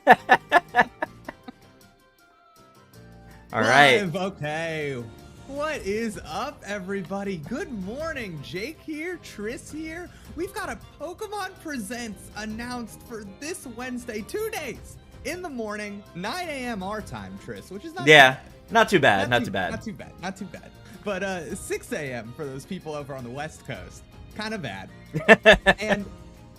All right. Okay. What is up, everybody? Good morning. Jake here, Tris here. We've got a Pokemon Presents announced for this Wednesday, 2 days in the morning, 9 a.m. our time, Tris, which is not not too bad. Not too bad. But 6 a.m. for those people over on the West Coast, kind of bad. And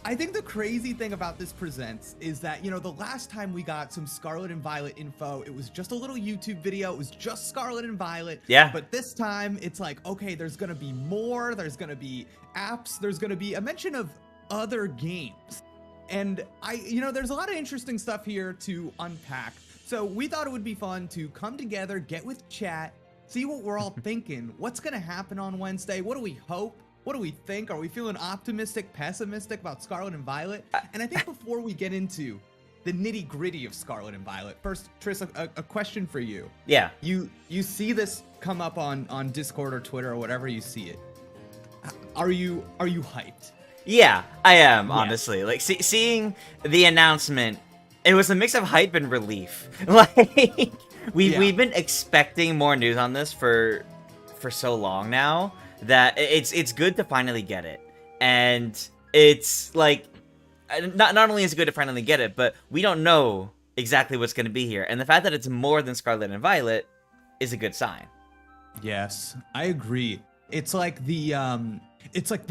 I think the crazy thing about this Presents is that, you know, the last time we got some Scarlet and Violet info, it was just a little YouTube video. It was just Scarlet and Violet. Yeah. But this time it's like, okay, there's going to be more. There's going to be apps. There's going to be a mention of other games. And there's a lot of interesting stuff here to unpack. So we thought it would be fun to come together, get with chat, see what we're all thinking. What's going to happen on Wednesday? What do we hope? What do we think? Are we feeling optimistic, pessimistic about Scarlet and Violet? And I think before we get into the nitty gritty of Scarlet and Violet, first, Tris, a question for you. Yeah. You see this come up on Discord or Twitter or whatever you see it. Are you hyped? Yeah, I am, honestly. Like, seeing the announcement, it was a mix of hype and relief. Like, we've been expecting more news on this for so long now, that it's good to finally get it. And it's like, not only is it good to finally get it, but we don't know exactly what's going to be here. And the fact that it's more than Scarlet and Violet is a good sign. Yes, I agree. It's like the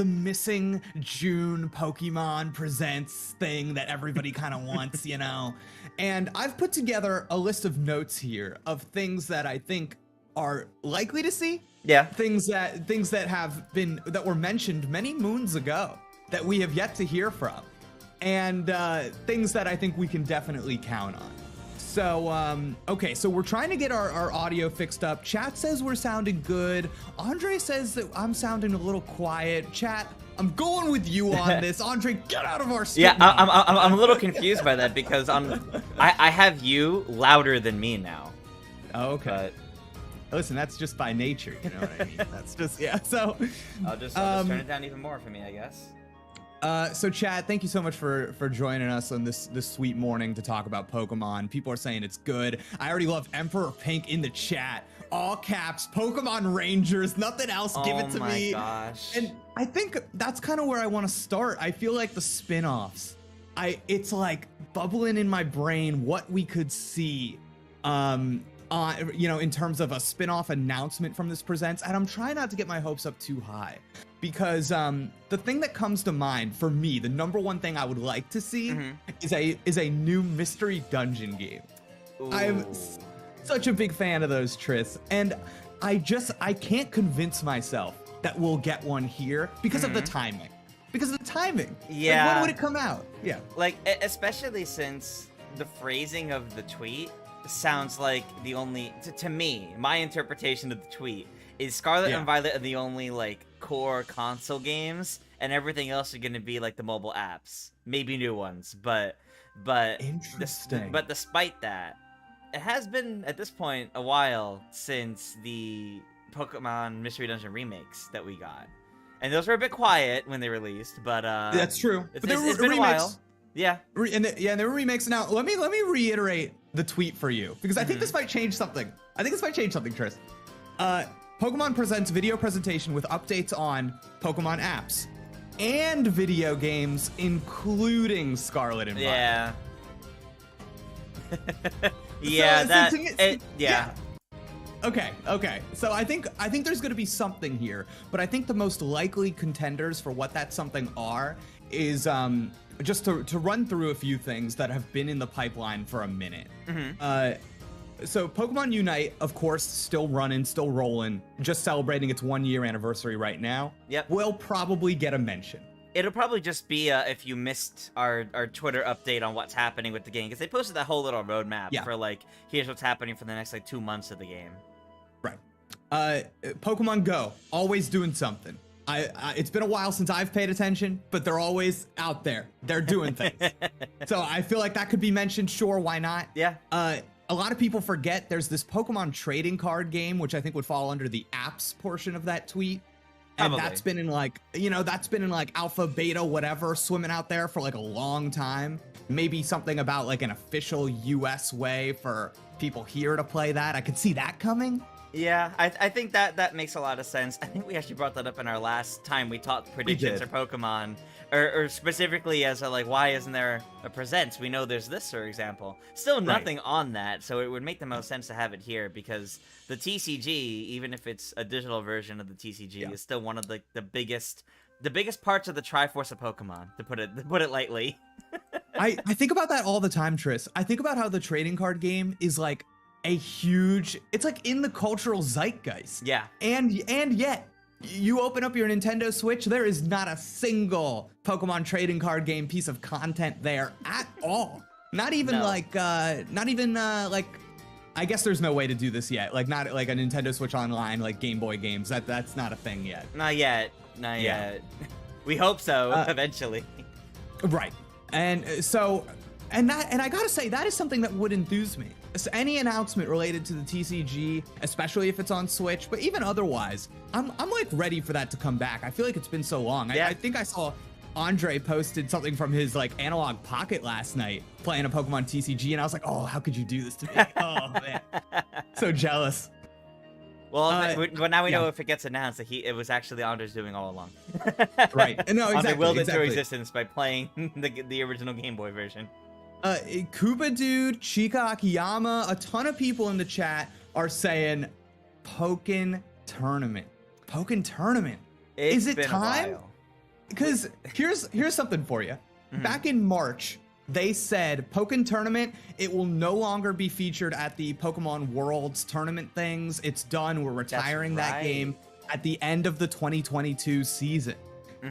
missing June Pokemon Presents thing that everybody kind of wants, you know? And I've put together a list of notes here of things that I think are likely to see. Yeah. Things that were mentioned many moons ago that we have yet to hear from. And things that I think we can definitely count on. So, okay, so we're trying to get our audio fixed up. Chat says we're sounding good. Andre says that I'm sounding a little quiet. Chat, I'm going with you on this. Andre, get out of our studio. Yeah, I'm a little confused by that because I have you louder than me now. Oh, okay. But listen, that's just by nature, you know what I mean? That's just, yeah, so... I'll just turn it down even more for me, I guess. So Chad, thank you so much for joining us on this sweet morning to talk about Pokemon. People are saying it's good. I already love Emperor Pink in the chat. All caps, Pokemon Rangers, nothing else, give it to me. Oh my gosh. And I think that's kind of where I want to start. I feel like the spin-offs, it's like bubbling in my brain what we could see, in terms of a spin-off announcement from this Presents, and I'm trying not to get my hopes up too high, because the thing that comes to mind for me, the number one thing I would like to see is a new mystery dungeon game. Ooh. I'm such a big fan of those, Tris, and I can't convince myself that we'll get one here because of the timing. Yeah. Like, when would it come out? Yeah. Like, especially since the phrasing of the tweet sounds like the only, to me, my interpretation of the tweet is Scarlet and Violet are the only, like, core console games, and everything else are going to be, like, the mobile apps. Maybe new ones, but interesting. But despite that, it has been, at this point, a while since the Pokemon Mystery Dungeon remakes that we got. And those were a bit quiet when they released, but that's true. It's been a while. Yeah. And there were remakes. Now, let me reiterate the tweet for you, because I think this might change something. Tris. Pokemon Presents video presentation with updates on Pokemon apps and video games, including Scarlet and Violet. Yeah. Okay. So I think there's going to be something here, but I think the most likely contenders for what that something are is just to run through a few things that have been in the pipeline for a minute. So Pokemon Unite, of course, still running, still rolling, just celebrating its 1-year anniversary right now. Yep. Will probably get a mention. It'll probably just be if you missed our Twitter update on what's happening with the game, because they posted that whole little roadmap for, like, here's what's happening for the next, like, 2 months of the game. Right. Pokemon Go, always doing something. It's been a while since I've paid attention, but they're always out there. They're doing things. So I feel like that could be mentioned. Sure, why not? Yeah. A lot of people forget there's this Pokemon trading card game, which I think would fall under the apps portion of that tweet. And Probably. that's been in like, that's been in like alpha, beta, whatever, swimming out there for like a long time. Maybe something about like an official US way for people here to play that. I could see that coming. Yeah, I think that makes a lot of sense. I think we actually brought that up in our last time we talked predictions for Pokemon, or specifically as a, like, why isn't there a Presents? We know there's this, for example. Still nothing on that, so it would make the most sense to have it here, because the TCG, even if it's a digital version of the TCG, is still one of the biggest parts of the Triforce of Pokemon, to put it lightly. I think about that all the time, Tris. I think about how the trading card game is like a huge, it's like in the cultural zeitgeist. Yeah. And yet, you open up your Nintendo Switch, there is not a single Pokemon trading card game piece of content there at all. Not even like, I guess there's no way to do this yet. Like, not like a Nintendo Switch Online, like Game Boy games. That's not a thing yet. Not yet. We hope so, eventually. Right. And so, and I gotta say, that is something that would enthuse me. So any announcement related to the TCG, especially if it's on Switch, but even otherwise, I'm like ready for that to come back. I feel like it's been so long. Yeah. I think I saw Andre posted something from his like analog pocket last night playing a Pokemon TCG, and I was like, oh, how could you do this to me? Oh man, so jealous. Well, but now we know if it gets announced that it was actually Andre's doing all along. Right. No, exactly. Andre willed it into existence by playing the original Game Boy version. Koopa Dude, Chika Akiyama, a ton of people in the chat are saying Pokken Tournament. Pokken Tournament. Is it time? Because here's something for you. Back in March, they said Pokken Tournament, it will no longer be featured at the Pokemon Worlds tournament things. It's done. We're retiring that game at the end of the 2022 season.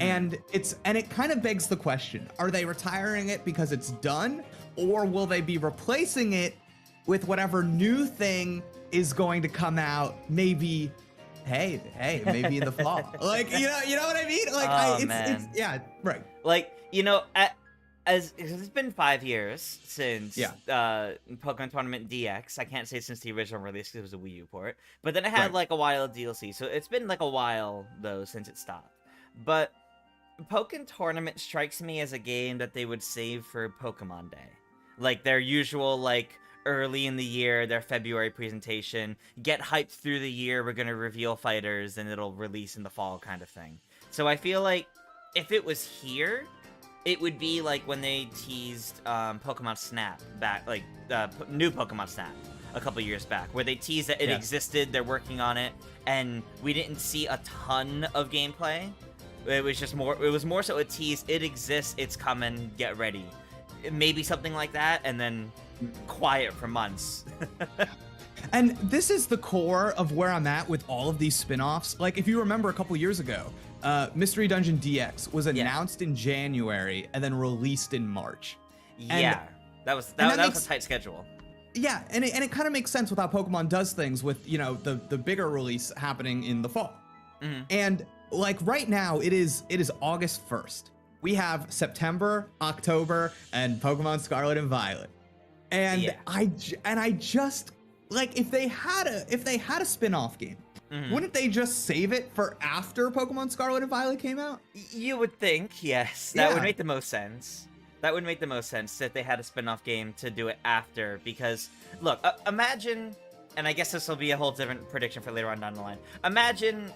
And it kind of begs the question, are they retiring it because it's done, or will they be replacing it with whatever new thing is going to come out, maybe maybe in the fall? Like, you know what I mean? Like, it's yeah, right. Like, as it's been 5 years since Pokemon Tournament DX. I can't say since the original release because it was a Wii U port, but then it had like a while of DLC, so it's been like a while though since it stopped. But Pokken Tournament strikes me as a game that they would save for Pokemon Day, like their usual like early in the year, their February presentation, get hyped through the year, we're gonna reveal fighters and it'll release in the fall kind of thing. So I feel like if it was here, it would be like when they teased Pokemon Snap back, like new Pokemon Snap a couple years back, where they teased that it existed, they're working on it, and we didn't see a ton of gameplay. It was more so a tease, it exists, it's coming, get ready. Maybe something like that, and then quiet for months. And this is the core of where I'm at with all of these spin-offs. Like, if you remember a couple years ago, Mystery Dungeon DX was announced in January and then released in March. Yeah, that was a tight schedule. Yeah, and it kind of makes sense with how Pokemon does things with, the bigger release happening in the fall. And like right now, it is August 1st. We have September, October, and Pokemon Scarlet and Violet. And I just like, if they had a spin-off game, wouldn't they just save it for after Pokemon Scarlet and Violet came out? You would think, yes. That would make the most sense. That would make the most sense if they had a spin-off game to do it after, because look, imagine, and I guess this will be a whole different prediction for later on down the line. Imagine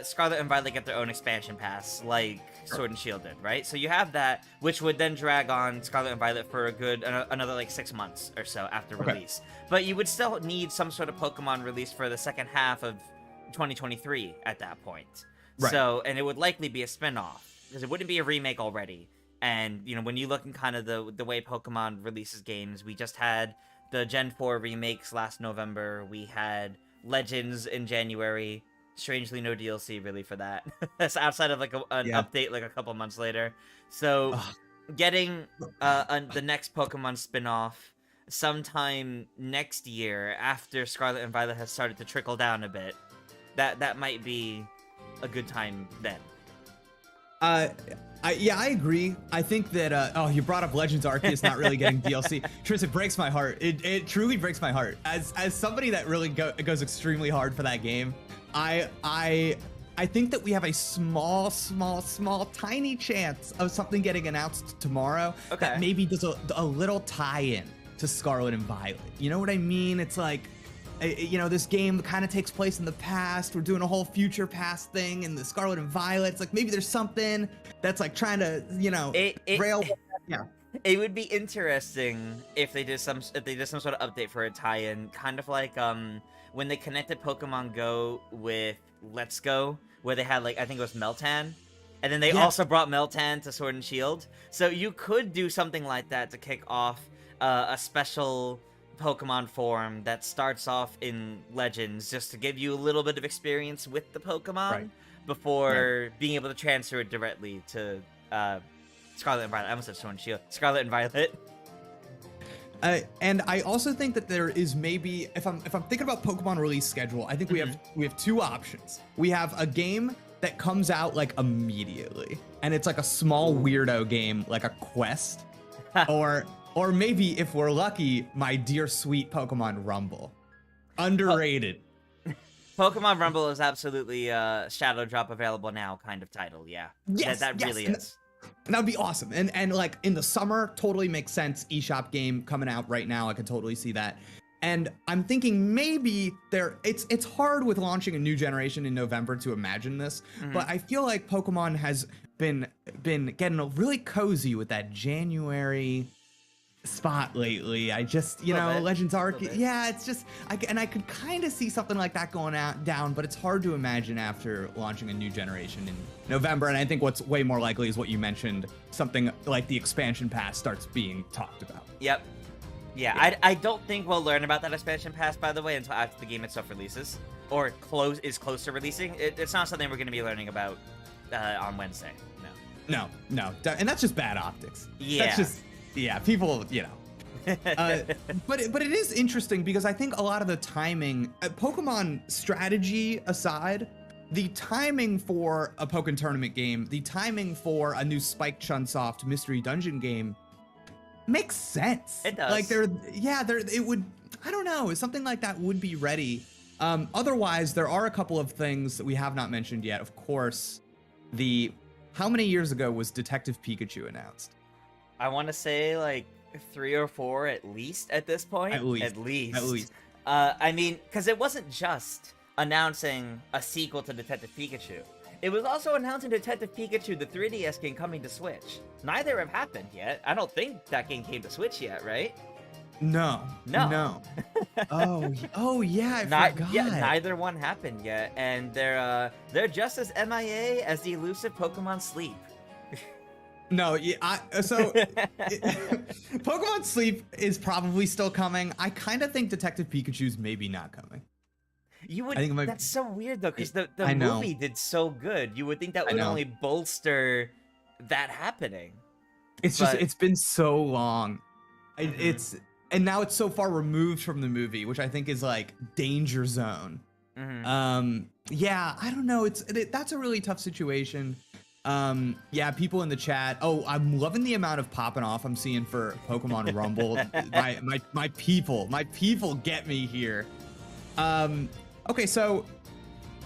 Scarlet and Violet get their own expansion pass, like Sword and Shield did, right? So you have that, which would then drag on Scarlet and Violet for a good another like 6 months or so after release. But you would still need some sort of Pokemon release for the second half of 2023 at that point. So, and it would likely be a spin-off, because it wouldn't be a remake already. And when you look in kind of the way Pokemon releases games, we just had the Gen 4 remakes last November. We had Legends in January. Strangely, no DLC really for that. That's outside of like an update like a couple months later. So getting the next Pokemon spin-off sometime next year after Scarlet and Violet has started to trickle down a bit, that might be a good time then. I agree. I think that you brought up Legends Arceus not really getting DLC. Tris, it breaks my heart. It truly breaks my heart. As somebody that really goes extremely hard for that game, I I think that we have a small, tiny chance of something getting announced tomorrow that maybe does a little tie-in to Scarlet and Violet. You know what I mean? It's like, you know, this game kind of takes place in the past. We're doing a whole future past thing in the Scarlet and Violet. It's like maybe there's something that's like trying to, you know, rail. Yeah. It would be interesting if they did some sort of update for a tie-in, kind of like when they connected Pokemon Go with Let's Go, where they had, like, I think it was Meltan, and then they also brought Meltan to Sword and Shield. So you could do something like that to kick off a special Pokemon form that starts off in Legends, just to give you a little bit of experience with the Pokemon before being able to transfer it directly to Scarlet and Violet. I almost said Sword and Shield. Scarlet and Violet. And I also think that there is maybe, if I'm thinking about Pokemon release schedule, I think we have two options. We have a game that comes out like immediately, and it's like a small weirdo game, like a quest, or maybe if we're lucky, my dear sweet Pokemon Rumble, underrated. Pokemon Rumble is absolutely Shadow Drop available now kind of title. Yeah, yes, that really is. And that'd be awesome. And like in the summer, totally makes sense. eShop game coming out right now. I could totally see that. And I'm thinking maybe it's hard with launching a new generation in November to imagine this, but I feel like Pokemon has been getting really cozy with that January spot lately. I just, you know, Legends Arceus. Yeah, it's just, I could kind of see something like that going down, but it's hard to imagine after launching a new generation in November. And I think what's way more likely is what you mentioned, something like the expansion pass starts being talked about. Yep. Yeah. I don't think we'll learn about that expansion pass, by the way, until after the game itself releases or is close to releasing. It's not something we're going to be learning about on Wednesday. No. And that's just bad optics. Yeah. That's just, yeah, people, you know. But it is interesting because I think a lot of the timing, Pokemon strategy aside, the timing for a Pokken Tournament game, the timing for a new Spike Chunsoft Mystery Dungeon game makes sense. It does. Like it would, I don't know, something like that would be ready. Otherwise, there are a couple of things that we have not mentioned yet. Of course, how many years ago was Detective Pikachu announced? I want to say like 3 or 4 at least at this point. At least. I mean, because it wasn't just announcing a sequel to Detective Pikachu. It was also announcing Detective Pikachu, the 3DS game, coming to Switch. Neither have happened yet. I don't think that game came to Switch yet, right? No. Oh yeah, I forgot. Yeah, neither one happened yet, and they're just as MIA as the elusive Pokemon Sleep. No, yeah, Pokemon Sleep is probably still coming. I kind of think Detective Pikachu's maybe not coming. You would. That's so weird though, because the movie did so good. You would think that would only bolster that happening. It's been so long. And now it's so far removed from the movie, which I think is like danger zone. Yeah, I don't know. That's a really tough situation. Yeah, people in the chat. Oh, I'm loving the amount of popping off I'm seeing for Pokemon Rumble. my people get me here. Okay, so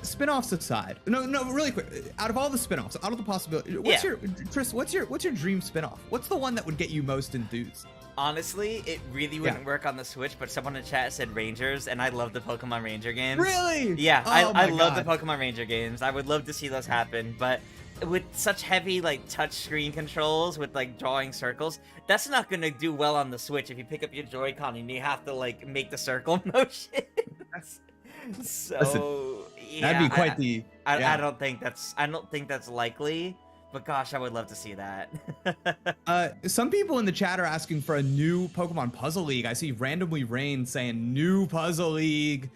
spin-offs aside. No, really quick. Out of all the spin-offs, out of the possibility, what's your dream spin-off? What's the one that would get you most enthused? Honestly, it really wouldn't work on the Switch, but someone in chat said Rangers, and I love the Pokemon Ranger games. Really? Yeah, I love the Pokemon Ranger games. I would love to see those happen, but with such heavy, like, touch screen controls with, like, drawing circles, that's not gonna do well on the Switch if you pick up your Joy-Con and you have to, like, make the circle motion. So, yeah, that'd be quite I don't think that's likely. But gosh, I would love to see that. Some people in the chat are asking for a new Pokemon Puzzle League. I see Randomly Rain saying new Puzzle League.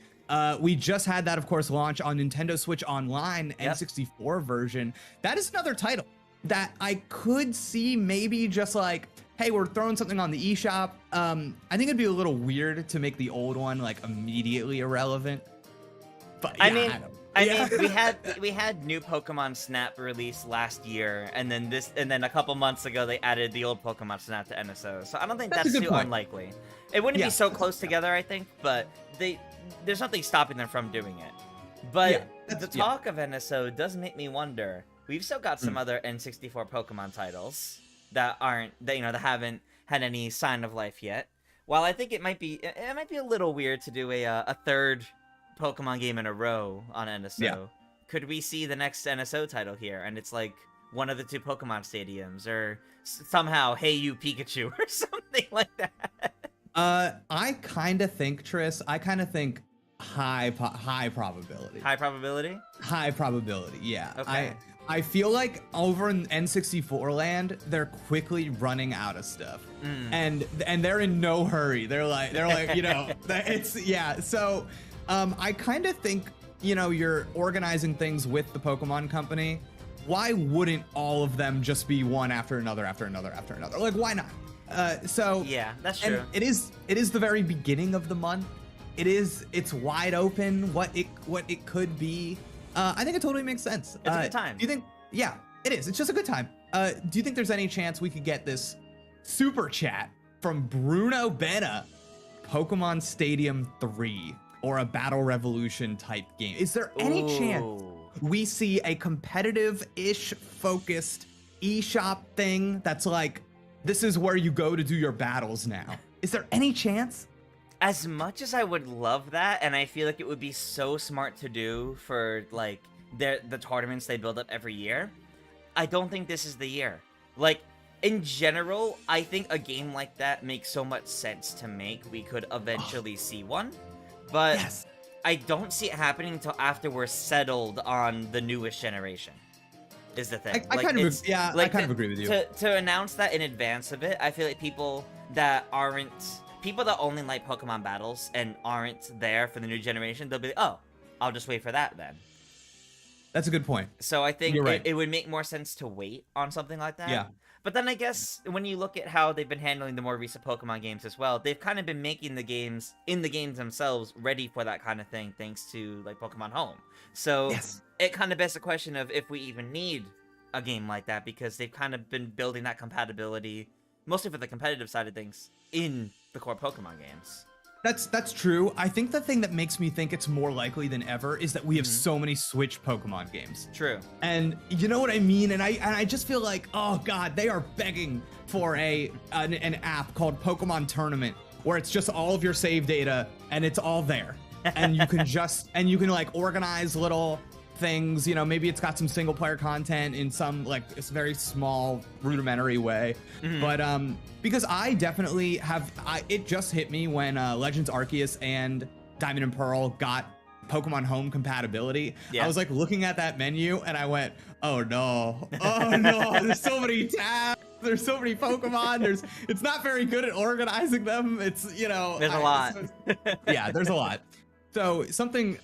We just had that, of course, launch on Nintendo Switch Online N64 version. That is another title that I could see maybe just like, hey, we're throwing something on the eShop. I think it'd be a little weird to make the old one like immediately irrelevant. But yeah, I mean, we had new Pokemon Snap release last year, and then a couple months ago they added the old Pokemon Snap to NSO. So I don't think that's too unlikely. It wouldn't be so close together, I think, but there's nothing stopping them from doing it. But Yeah, the talk of NSO does make me wonder. We've still got some other N64 Pokemon titles that that haven't had any sign of life yet. While I think it might be a little weird to do a third Pokemon game in a row on NSO. Yeah. Could we see the next NSO title here, and it's like one of the two Pokemon stadiums, or somehow Hey You Pikachu, or something like that? I kind of think, Triss, high probability. High probability? High probability, yeah. Okay. I feel like over in N64 land, they're quickly running out of stuff, and they're in no hurry. They're like So, I kind of think you're organizing things with the Pokemon Company. Why wouldn't all of them just be one after another after another after another? Like, why not? Yeah, that's true. And it is the very beginning of the month. It's wide open what it could be. I think it totally makes sense. It's a good time. Do you think? Yeah, it is. It's just a good time. Do you think there's any chance we could get this super chat from Bruno Benna, Pokemon Stadium 3 or a Battle Revolution type game? Is there any chance we see a competitive-ish focused eShop thing that's like, this is where you go to do your battles now? Is there any chance? As much as I would love that, and I feel like it would be so smart to do for like the tournaments they build up every year, I don't think this is the year. Like, in general, I think a game like that makes so much sense to make. We could eventually see one, but Yes. I don't see it happening until after we're settled on the newest generation. Is the thing. I kind of agree with you. To announce that in advance of it, I feel like people that only like Pokemon battles and aren't there for the new generation, they'll be like, oh, I'll just wait for that then. That's a good point. So I think You're right. it would make more sense to wait on something like that. Yeah. But then I guess when you look at how they've been handling the more recent Pokemon games as well, they've kind of been making the games themselves ready for that kind of thing, thanks to like Pokemon Home. So it kind of begs the question of if we even need a game like that, because they've kind of been building that compatibility, mostly for the competitive side of things, in the core Pokemon games. That's true. I think the thing that makes me think it's more likely than ever is that we have so many Switch Pokemon games. True. And you know what I mean? And I just feel like, oh god, they are begging for an app called Pokemon Tournament, where it's just all of your save data and it's all there. And you can like organize little things, maybe it's got some single player content in some like it's very small rudimentary way, but because I definitely have, it just hit me when Legends Arceus and Diamond and Pearl got Pokemon Home compatibility. I was like looking at that menu and I went, oh no, there's so many tabs, there's so many Pokemon, it's not very good at organizing them. It's there's a lot. Yeah, there's a lot. So something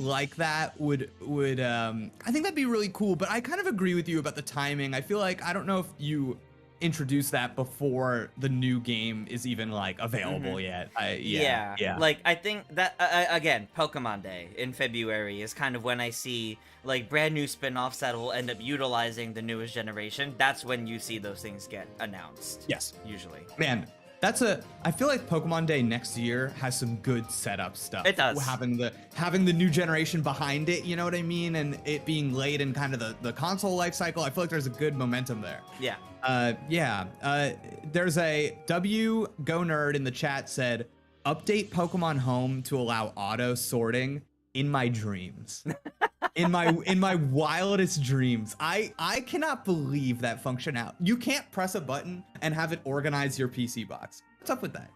like that would I think that'd be really cool. But I kind of agree with you about the timing. I feel like, I don't know if you introduce that before the new game is even like available yet. Yeah. Like, I think that again, Pokemon Day in February is kind of when I see like brand new spin-offs that will end up utilizing the newest generation. That's when you see those things get announced. Yes, usually. Man, I feel like Pokemon Day next year has some good setup stuff. It does. Having the new generation behind it, you know what I mean? And it being late in kind of the console life cycle, I feel like there's a good momentum there. Yeah. There's a W Go Nerd in the chat said, update Pokemon Home to allow auto sorting in my dreams. in my wildest dreams. I cannot believe that function out. You can't press a button and have it organize your PC box. What's up with that?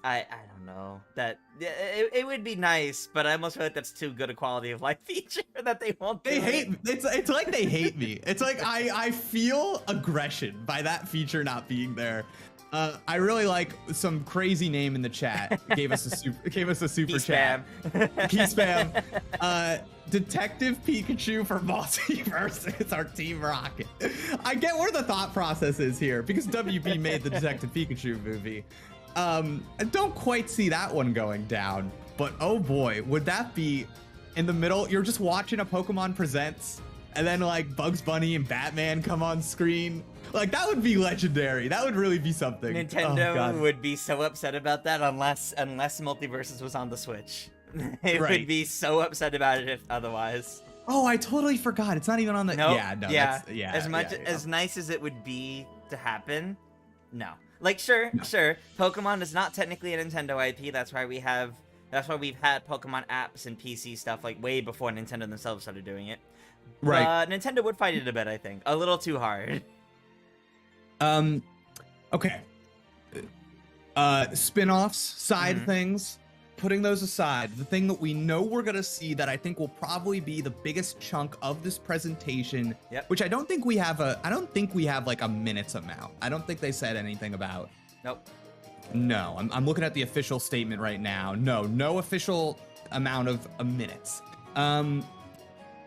I don't know. That it would be nice, but I almost feel like that's too good a quality of life feature that they won't do. They hate me. It's like they hate me. It's like I feel aggression by that feature not being there. I really like some crazy name in the chat gave us a super chat. Key spam. Detective Pikachu for Multiverse is our Team Rocket. I get where the thought process is here because WB made the Detective Pikachu movie. I don't quite see that one going down, but oh boy, would that be in the middle? You're just watching a Pokemon Presents, and then like Bugs Bunny and Batman come on screen. Like, that would be legendary. That would really be something. Nintendo would be so upset about that unless Multiverses was on the Switch. They Right. would be so upset about it if otherwise. Oh, I totally forgot. It's not even on the. Nope. Yeah, no. Yeah. That's, yeah. As much yeah. as nice as it would be to happen, no. Like, sure, No. sure. Pokemon is not technically a Nintendo IP. That's why we've had Pokemon apps and PC stuff like way before Nintendo themselves started doing it. Right. But Nintendo would fight it a bit, I think. A little too hard. Okay. Spin-offs, side things, putting those aside, the thing that we know we're gonna see that I think will probably be the biggest chunk of this presentation, which I don't think we have like a minutes amount. I don't think they said anything about. Nope. No, I'm looking at the official statement right now. No official amount of minutes.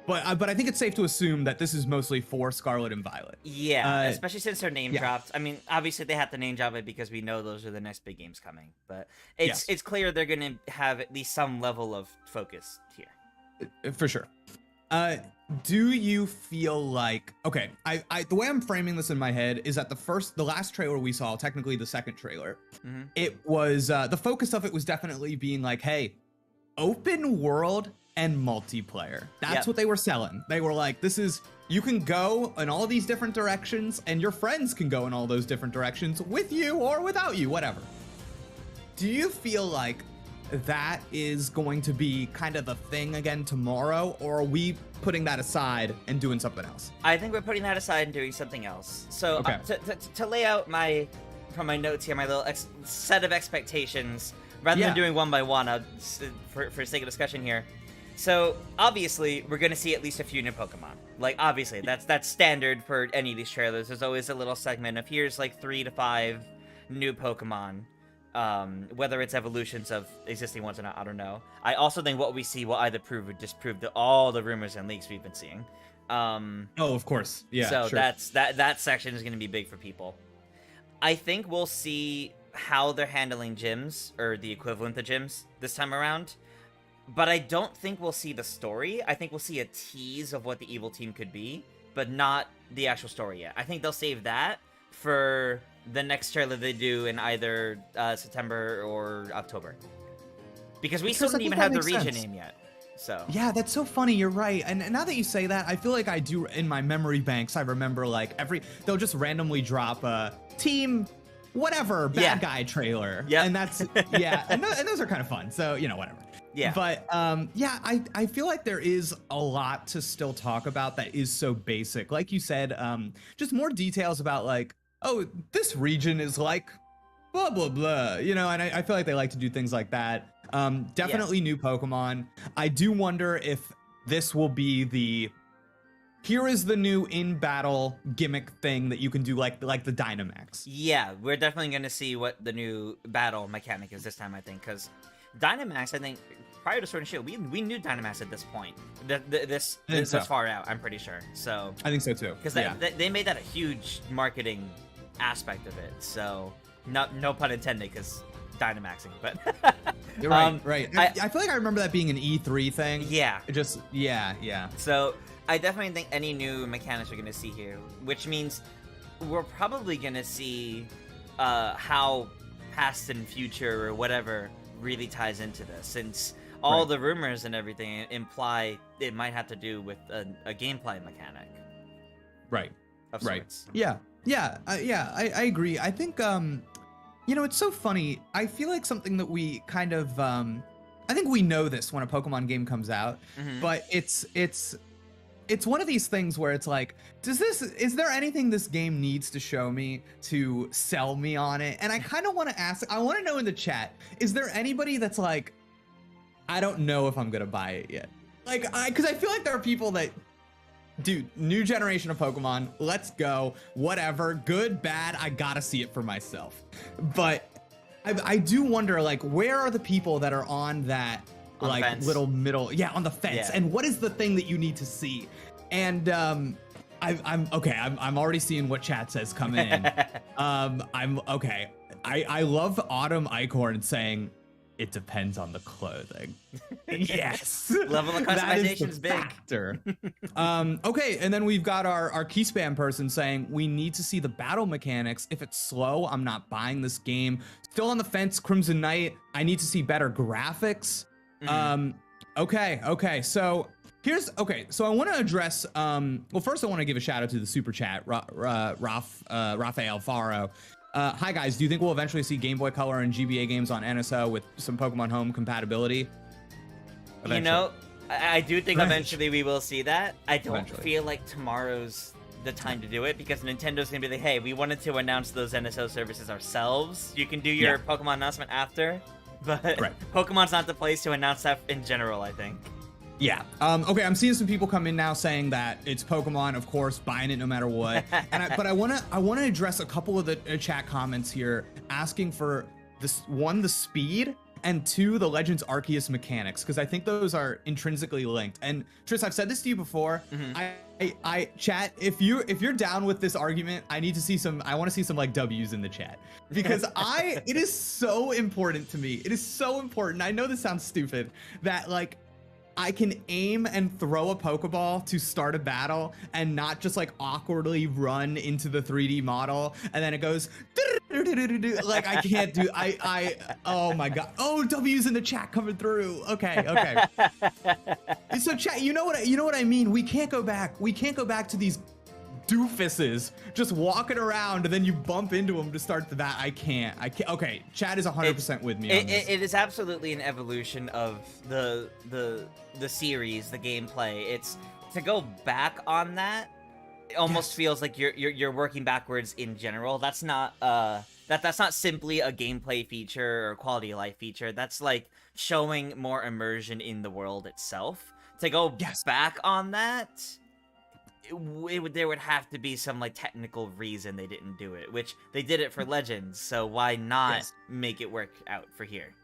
But I think it's safe to assume that this is mostly for Scarlet and Violet. Yeah, especially since they're name dropped. I mean, obviously they have to name drop it because we know those are the next big games coming. But it's clear they're going to have at least some level of focus here. For sure. Do you feel like, okay, I the way I'm framing this in my head is that the last trailer we saw, technically the second trailer, it was, the focus of it was definitely being like, hey, open world and multiplayer. That's what they were selling. They were like, you can go in all these different directions and your friends can go in all those different directions with you or without you, whatever. Do you feel like that is going to be kind of the thing again tomorrow, or are we putting that aside and doing something else? I think we're putting that aside and doing something else. So Okay. To lay out from my notes here, my little set of expectations, rather than doing one by one, for sake of discussion here. So obviously we're gonna see at least a few new Pokemon. Like obviously that's standard for any of these trailers. There's always a little segment of here's like 3 to 5 new Pokemon. Whether it's evolutions of existing ones or not, I don't know. I also think what we see will either prove or disprove all the rumors and leaks we've been seeing. Oh, of course. Yeah. So sure. that section is gonna be big for people. I think we'll see how they're handling gyms or the equivalent of gyms this time around. But I don't think we'll see the story. I think we'll see a tease of what the evil team could be, but not the actual story yet. I think they'll save that for the next trailer they do in either September or October. Because we still don't even have the region name yet. So yeah, that's so funny. You're right. And now that you say that, I feel like I do in my memory banks. I remember like they'll just randomly drop a team whatever bad guy trailer. Yeah, and that's and those are kind of fun. So whatever. Yeah. But I feel like there is a lot to still talk about that is so basic. Like you said, just more details about like, oh, this region is like blah blah blah, and I feel like they like to do things like that. Definitely new Pokemon. I do wonder if this will be here is the new in battle gimmick thing that you can do like the Dynamax. Yeah, we're definitely going to see what the new battle mechanic is this time, I think, because Dynamax, I think, prior to Sword and Shield, we knew Dynamax at this point. This far out, I'm pretty sure. So I think so too. Because they made that a huge marketing aspect of it. So no pun intended, because Dynamaxing, but you're right. I feel like I remember that being an E3 thing. Yeah. Yeah. So I definitely think any new mechanics we're gonna see here, which means we're probably gonna see how past and future or whatever really ties into this, since all the rumors and everything imply it might have to do with a gameplay mechanic. Right. Of sorts. Yeah. I agree. I think it's so funny. I feel like something that we kind of I think we know this when a Pokemon game comes out, but it's one of these things where it's like, is there anything this game needs to show me to sell me on it? And I kind of want to ask, I want to know in the chat, is there anybody that's like, I don't know if I'm going to buy it yet? Like, because I feel like there are people that, dude, new generation of Pokemon, let's go, whatever, good, bad, I gotta see it for myself. But I do wonder, like, where are the people that are on that, like, little middle, on the fence, and what is the thing that you need to see? And I'm already seeing what chat says come in. I'm okay. I love Autumn Icorn saying, it depends on the clothing. Yes. Level of customization is big. Factor. Okay, and then we've got our key spam person saying, we need to see the battle mechanics. If it's slow, I'm not buying this game. Still on the fence, Crimson Knight. I need to see better graphics. Okay. So so I want to address. Well, first I want to give a shout out to the super chat, Rafael Faro. Hi guys, do you think we'll eventually see Game Boy Color and GBA games on NSO with some Pokemon Home compatibility? Eventually. You know, I do think eventually we will see that. I don't feel like tomorrow's the time to do it, because Nintendo's gonna be like, hey, we wanted to announce those NSO services ourselves. You can do your Pokemon announcement after, but Pokemon's not the place to announce that in general, I think. Yeah. Okay, I'm seeing some people come in now saying that it's Pokemon, of course, buying it no matter what. But I wanna address a couple of the chat comments here, asking for this: one, the speed, and two, the Legends Arceus mechanics, because I think those are intrinsically linked. And Tris, I've said this to you before. I chat, if you're down with this argument, I want to see some like W's in the chat, because it is so important to me. It is so important. I know this sounds stupid, that like I can aim and throw a Pokeball to start a battle and not just like awkwardly run into the 3D model and then it goes like I can't do oh my god. Oh, W's in the chat coming through. Okay. So chat, you know what I mean? We can't go back to these doofuses just walking around and then you bump into them to start the bat. I can't. Okay, Chad is 100% with me on this. It is absolutely an evolution of the series, the gameplay. It's to go back on that. It almost feels like you're working backwards in general. That's not that's not simply a gameplay feature or quality of life feature. That's like showing more immersion in the world itself. To go back on that, there would have to be some like technical reason they didn't do it, which they did it for Legends, so why not make it work out for here?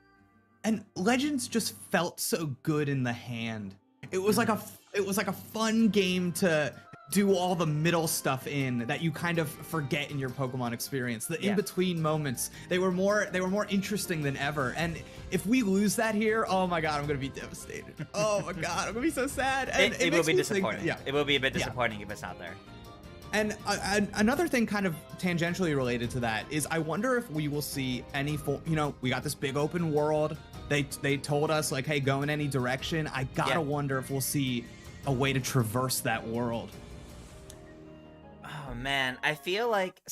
And Legends just felt so good in the hand. It was like a fun game to do all the middle stuff in that you kind of forget in your Pokemon experience. The in-between moments, they were more interesting than ever. And if we lose that here, oh my god, I'm gonna be devastated. Oh my god, I'm gonna be so sad. And it will be disappointing. It will be a bit disappointing if it's not there. And another thing kind of tangentially related to that is I wonder if we will see any we got this big open world. They told us like, hey, go in any direction. I gotta wonder if we'll see a way to traverse that world. Oh man, I feel like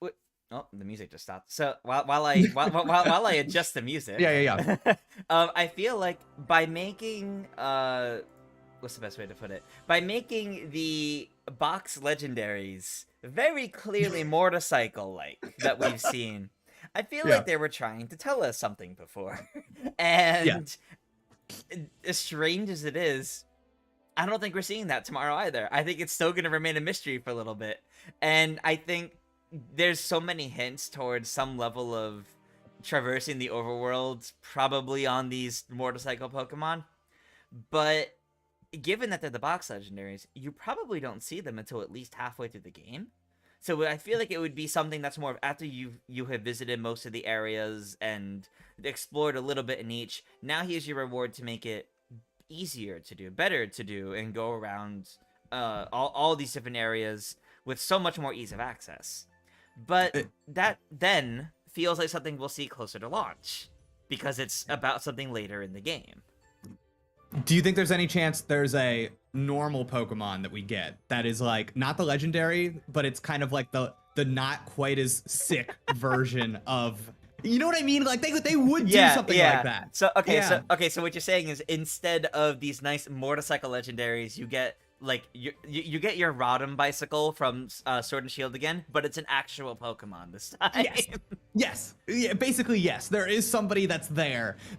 oh, the music just stopped. So while I adjust the music, I feel like by making what's the best way to put it? By making the box legendaries very clearly motorcycle-like that we've seen, I feel like they were trying to tell us something before. And as strange as it is, I don't think we're seeing that tomorrow either. I think it's still going to remain a mystery for a little bit. And I think there's so many hints towards some level of traversing the overworld, probably on these motorcycle Pokemon. But given that they're the box legendaries, you probably don't see them until at least halfway through the game. So I feel like it would be something that's more of after you have visited most of the areas and explored a little bit in each. Now here's your reward to make it easier to do, better to do, and go around all these different areas with so much more ease of access. But that then feels like something we'll see closer to launch, because it's about something later in the game. Do you think there's any chance there's a normal Pokemon that we get that is like not the legendary, but it's kind of like the not quite as sick version of, you know what I mean? Like they would do something like that. So so what you're saying is instead of these nice motorcycle legendaries, you get like you get your Rodham bicycle from Sword and Shield again, but it's an actual Pokemon this time. Yes. Yeah, basically yes. There is somebody that's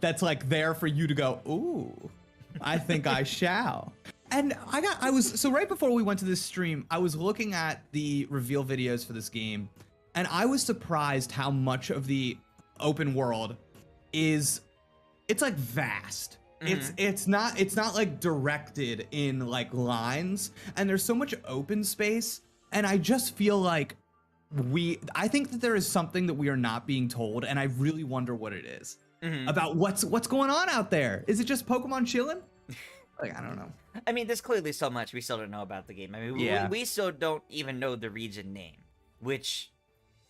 that's like there for you to go, ooh, I think I shall. And so right before we went to this stream, I was looking at the reveal videos for this game, and I was surprised how much of the open world it's like vast. It's not like directed in like lines, and there's so much open space, and I just feel like I think that there is something that we are not being told, and I really wonder what it is. About what's going on out there. Is it just Pokemon chilling? Like, I don't know. I mean, there's clearly so much we still don't know about the game. I mean, we still don't even know the region name, which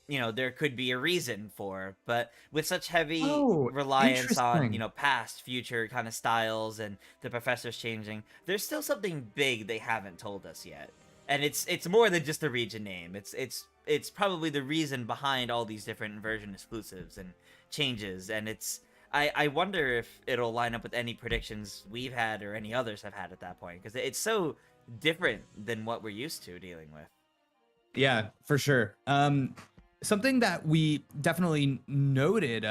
you know, there could be a reason for. But with such heavy Oh, reliance on, you interesting. know, past, future kind of styles and the professors changing, there's still something big they haven't told us yet. And it's more than just the region name. It's probably the reason behind all these different version exclusives and changes. And I wonder if it'll line up with any predictions we've had or any others have had at that point, because it's so different than what we're used to dealing with. Yeah, for sure. Something that we definitely noted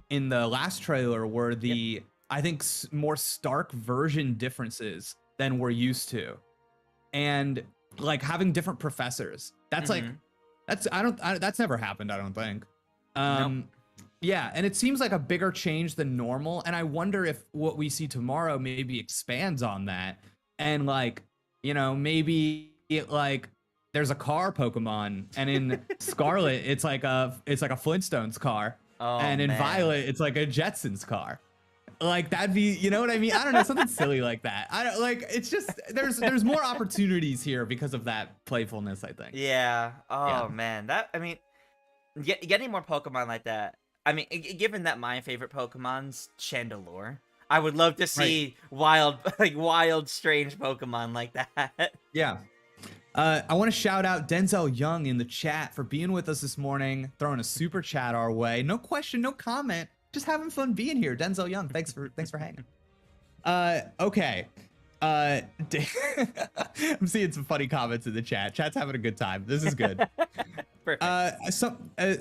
in the last trailer were the I think more stark version differences than we're used to, and like having different professors. That's like that's never happened. I don't think. Nope. Yeah, and it seems like a bigger change than normal, and I wonder if what we see tomorrow maybe expands on that, and like, you know, maybe it like there's a car Pokemon, and in Scarlet it's like a Flintstones car, Oh, and in man. Violet it's like a Jetsons car. Like that'd be, you know what I mean? I don't know, something silly like that. I don't like. It's just there's more opportunities here because of that playfulness, I think. Yeah. Oh, Yeah. man. That, I mean, getting more Pokemon like that. I mean, given that my favorite Pokemon's Chandelure, I would love to see wild, wild, strange Pokemon like that. Yeah. I want to shout out Denzel Young in the chat for being with us this morning, throwing a super chat our way. No question, no comment, just having fun being here. Denzel Young, thanks for hanging. Okay. I'm seeing some funny comments in the chat. Chat's having a good time. This is good. Perfect.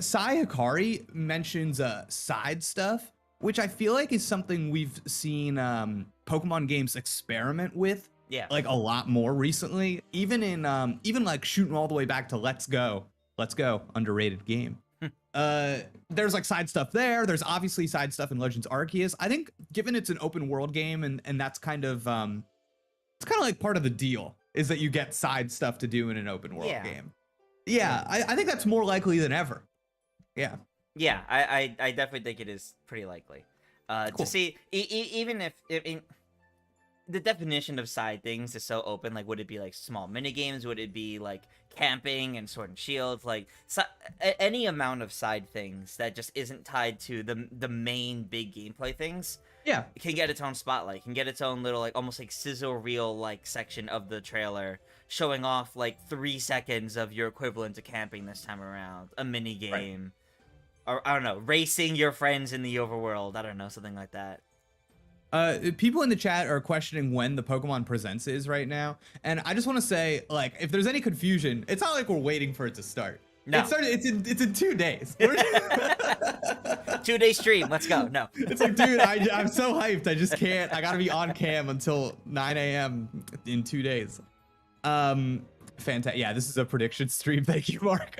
Sai Hikari mentions side stuff, which I feel like is something we've seen Pokemon games experiment with. Yeah. Like a lot more recently, even in even like shooting all the way back to Let's Go, underrated game. There's like side stuff there. There's obviously side stuff in Legends Arceus. I think given it's an open world game and that's kind of it's kind of like part of the deal is that you get side stuff to do in an open world game. Yeah, I think that's more likely than ever. Yeah. Yeah, I definitely think it is pretty likely. Cool. To see, even if the definition of side things is so open, like, would it be like small mini games? Would it be like camping and Sword and Shield? Like, any amount of side things that just isn't tied to the main big gameplay things. Yeah, it can get its own spotlight, can get its own little, like, almost like sizzle reel like section of the trailer, showing off like 3 seconds of your equivalent to camping this time around, a mini game, or I don't know, racing your friends in the overworld. I don't know, something like that. People in the chat are questioning when the Pokemon Presents is right now, and I just want to say, like, if there's any confusion, it's not like we're waiting for it to start. No. It's in 2 days. 2-day stream. Let's go. No. It's like, dude, I'm so hyped. I just can't. I gotta be on cam until 9 a.m. in 2 days. Fantastic. Yeah, this is a prediction stream. Thank you, Mark.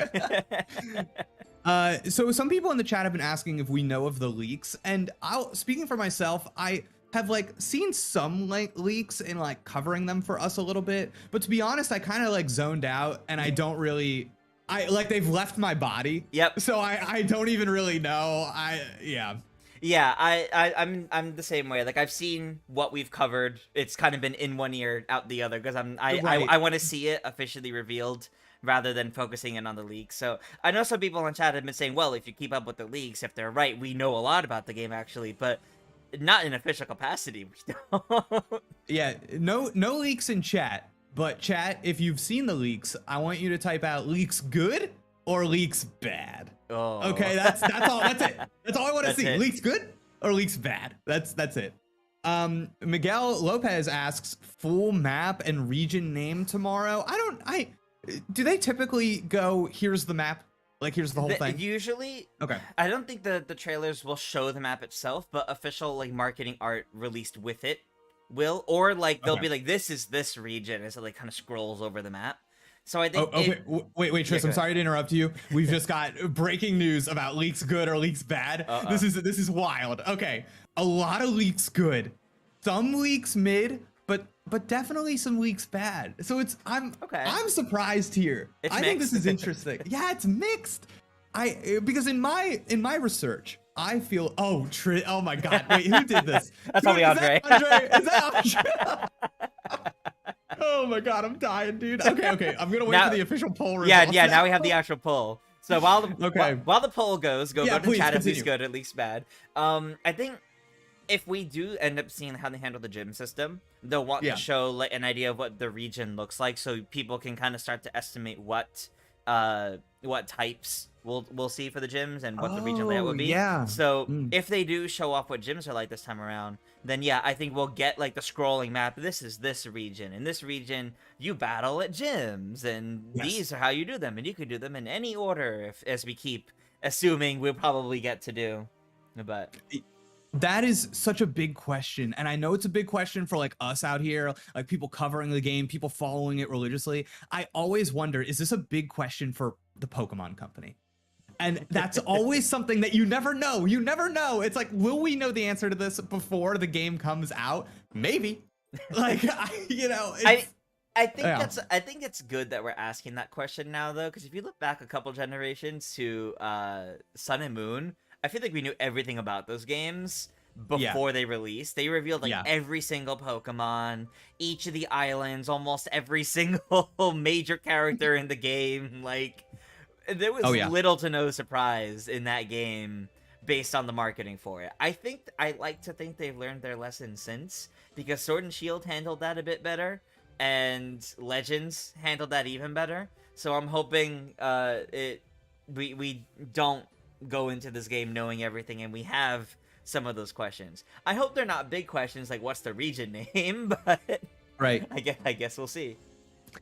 So some people in the chat have been asking if we know of the leaks, and speaking for myself, I have like seen some like leaks and like covering them for us a little bit, but to be honest, I kind of like zoned out and I don't really, they've left my body. Yep. So I don't even really know. Yeah, I'm the same way. Like, I've seen what we've covered. It's kind of been in one ear, out the other, because I want to see it officially revealed rather than focusing in on the leaks. So I know some people in chat have been saying, well, if you keep up with the leaks, if they're right, we know a lot about the game actually, but not in official capacity. We don't. Yeah, no leaks in chat, but chat, if you've seen the leaks, I want you to type out leaks good or leaks bad. Oh. Okay, that's all. That's it. That's all I want to see. It. Leaks good or leaks bad. That's it. Miguel Lopez asks, full map and region name tomorrow. Do they typically go, here's the map? Like, here's the whole thing? Usually, okay. I don't think the trailers will show the map itself, but official, like, marketing art released with it will. Or, like, they'll be like, this is this region, as it, like, kind of scrolls over the map. So I think... Wait, Tris, I'm sorry to interrupt you. We've just got breaking news about leaks good or leaks bad. This is wild. Okay, a lot of leaks good. Some leaks mid, but definitely some leaks bad. So I'm surprised here. I think this is interesting. Yeah, it's mixed. Because in my research, I feel oh my god, wait, who did this? That's probably Andre. Is that Andre? Oh my god, I'm dying, dude. Okay, I'm gonna wait for the official poll result. Yeah, now we have the actual poll. So Okay. while the poll goes, go to please chat if continue. least good, at least bad. I think if we do end up seeing how they handle the gym system, they'll want to show like an idea of what the region looks like, so people can kind of start to estimate what types we'll see for the gyms and what the region layout would be. Yeah. So if they do show off what gyms are like this time around, then yeah, I think we'll get like the scrolling map. This is this region. In this region, you battle at gyms, and these are how you do them, and you can do them in any order, as we keep assuming we'll probably get to do. But that is such a big question, and I know it's a big question for like us out here, like people covering the game, people following it religiously. I always wonder, is this a big question for the Pokemon Company? And that's always something that you never know. You never know. It's like, will we know the answer to this before the game comes out? Maybe. Like, I think it's good that we're asking that question now, though, because if you look back a couple generations to Sun and Moon, I feel like we knew everything about those games before they released. They revealed like every single Pokemon, each of the islands, almost every single major character in the game. Like, there was little to no surprise in that game based on the marketing for it. I like to think they've learned their lesson since, because Sword and Shield handled that a bit better, and Legends handled that even better. So I'm hoping we don't go into this game knowing everything, and we have some of those questions. I hope they're not big questions like what's the region name, but I guess we'll see.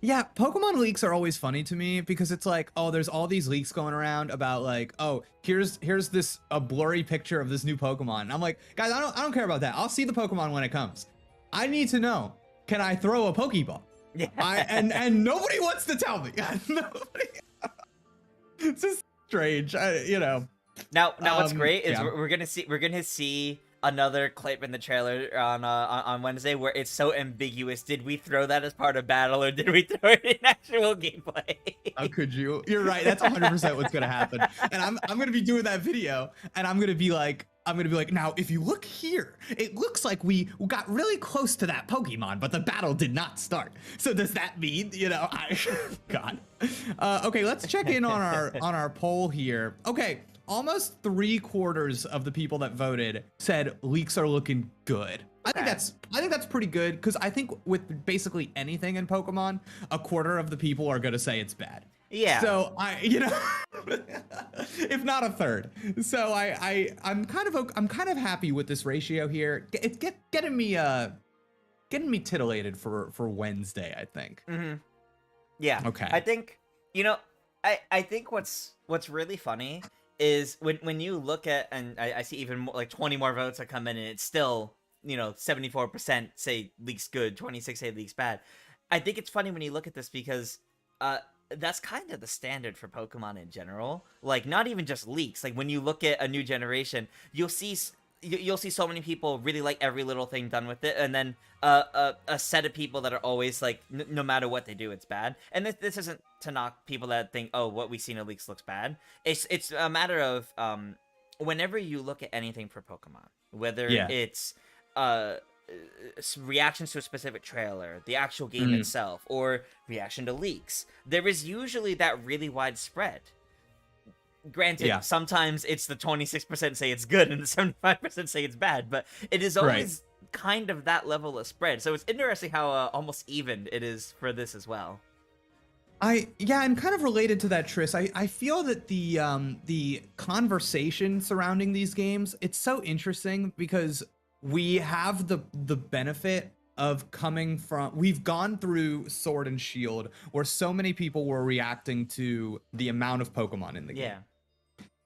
Yeah, Pokemon leaks are always funny to me, because it's like, oh, there's all these leaks going around about like, oh, here's this a blurry picture of this new Pokemon. And I'm like, guys, I don't care about that. I'll see the Pokemon when it comes. I need to know, can I throw a Pokeball? Yeah. And nobody wants to tell me. Nobody. It's just strange, Now what's great is we're gonna see another clip in the trailer on Wednesday where it's so ambiguous. Did we throw that as part of battle, or did we throw it in actual gameplay? How could you? You're right. That's 100% what's gonna happen. And I'm gonna be doing that video, and I'm gonna be like, now if you look here, it looks like we got really close to that Pokemon, but the battle did not start. So does that mean, God. Okay, let's check in on our poll here. Okay. Almost 3/4 of the people that voted said leaks are looking good. I think that's pretty good, because I think with basically anything in Pokemon, 1/4 of the people are gonna say it's bad. Yeah. So if not 1/3. So I'm kind of happy with this ratio here. It's getting me titillated for Wednesday, I think. Mm-hmm. Yeah. Okay. I think I think what's really funny is when you look at, and I see even more, like 20 more votes that come in, and it's still 74% say leaks good, 26 say leaks bad. I think it's funny when you look at this, because that's kind of the standard for Pokemon in general. Like, not even just leaks. Like, when you look at a new generation, you'll see so many people really like every little thing done with it, and then a set of people that are always like, no matter what they do, it's bad. And this isn't to knock people that think, oh, what we see in the leaks looks bad. It's a matter of whenever you look at anything for Pokemon, whether it's reactions to a specific trailer, the actual game itself, or reaction to leaks, there is usually that really wide spread. Granted, sometimes it's the 26% say it's good and the 75% say it's bad, but it is always kind of that level of spread. So it's interesting how almost even it is for this as well. And kind of related to that, Tris, I feel that the conversation surrounding these games, it's so interesting, because we have the benefit of we've gone through Sword and Shield, where so many people were reacting to the amount of Pokemon in the game.